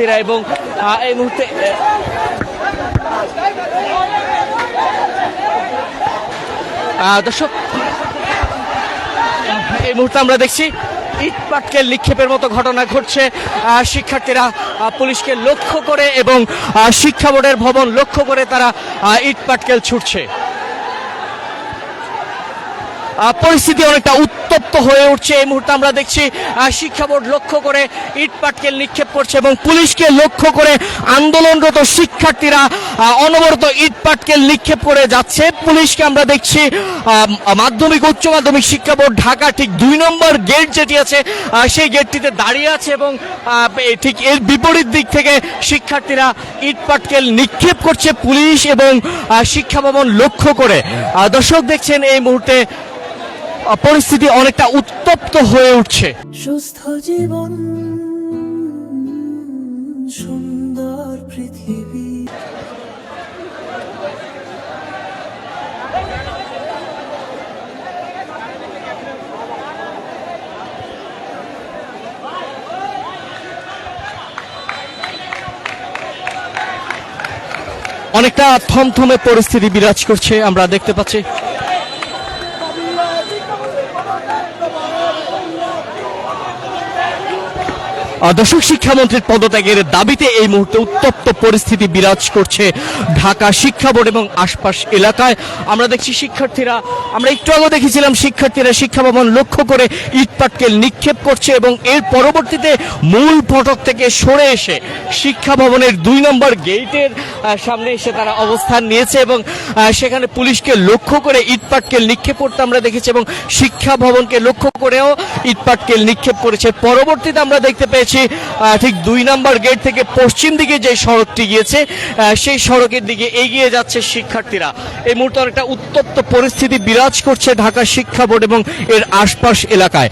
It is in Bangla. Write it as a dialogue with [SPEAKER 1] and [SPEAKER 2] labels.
[SPEAKER 1] এবং এই মুহূর্তে দর্শক এই মুহূর্তে আমরা দেখছি ইট পাটকেল নিক্ষেপের মতো ঘটনা ঘটছে। শিক্ষার্থীরা পুলিশকে লক্ষ্য করে এবং শিক্ষা বোর্ডের ভবন লক্ষ্য করে তারা ইট পাটকেল ছুটছে। পরিস্থিতি অনেকটা উত্তপ্ত হয়ে উঠছে। এই মুহূর্তে আমরা দেখছি শিক্ষা বোর্ড লক্ষ্য করে ইট পাটকেল নিক্ষেপ করছে এবং পুলিশকে লক্ষ্য করে আন্দোলনরত শিক্ষার্থীরা অনবরত ইট পাটকেল নিক্ষেপ করে যাচ্ছে। পুলিশকে আমরা দেখছি মাধ্যমিক উচ্চ মাধ্যমিক শিক্ষা বোর্ড ঢাকা ঠিক ২ নম্বর গেট যেটি আছে সেই গেটটিতে দাঁড়িয়ে আছে এবং ঠিক এর বিপরীত দিক থেকে শিক্ষার্থীরা ইট পাটকেল নিক্ষেপ করছে পুলিশ এবং শিক্ষা ভবন লক্ষ্য করে। দর্শক দেখছেন এই মুহূর্তে পরিস্থিতি অনেকটা উত্তপ্ত হয়ে উঠছে।
[SPEAKER 2] সুস্থ জীবন সুন্দর পৃথিবী।
[SPEAKER 1] অনেকটা থমথমে পরিস্থিতি বিরাজ করছে আমরা দেখতে পাচ্ছি। দর্শক শিক্ষামন্ত্রীর পদত্যাগের দাবিতে এই মুহূর্তে উত্তপ্ত পরিস্থিতি বিরাজ করছে ঢাকা শিক্ষা বোর্ড এবং আশপাশ এলাকায়। আমরা দেখছি শিক্ষার্থীরা, আমরা একটু আগে দেখেছিলাম শিক্ষার্থীরা শিক্ষা ভবন লক্ষ্য করে ইট পাটকেল নিক্ষেপ করছে এবং এর পরবর্তীতে মূল ফটক থেকে সরে এসে শিক্ষা ভবনের ২ নম্বর গেটের সামনে এসে তারা অবস্থান নিয়েছে এবং সেখানে পুলিশকে লক্ষ্য করে ইট পাটকেল নিক্ষেপ করতে আমরা দেখেছি এবং শিক্ষা ভবনকে লক্ষ্য করেও ইট পাটকেল নিক্ষেপ করেছে। পরবর্তীতে আমরা দেখতে পেয়েছি ঠিক ২ নম্বর গেট থেকে পশ্চিম দিকে যে সড়কটি গিয়েছে সেই সড়কের দিকে এগিয়ে যাচ্ছে শিক্ষার্থীরা। এই মুহূর্তে একটা উত্তপ্ত পরিস্থিতি বিরাজ করছে ঢাকা শিক্ষা বোর্ড এবং এর আশপাশ এলাকায়।